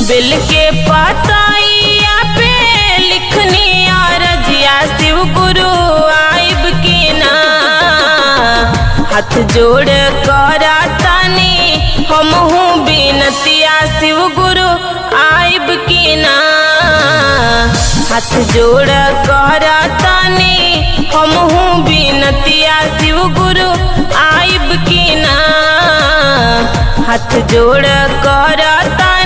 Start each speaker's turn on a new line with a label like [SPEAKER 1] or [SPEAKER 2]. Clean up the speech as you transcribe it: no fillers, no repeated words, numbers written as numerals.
[SPEAKER 1] Bill के पताइया पे लिखनी रजिया शिव गुरु आइब की ना। हाथ जोड़ कर तानी हमहू बिनतिया शिव गुरु आइब की ना। हाथ जोड़ कर तानी हमहू बिनतिया शिव गुरु आइब की ना। हाथ जोड़ कर तानी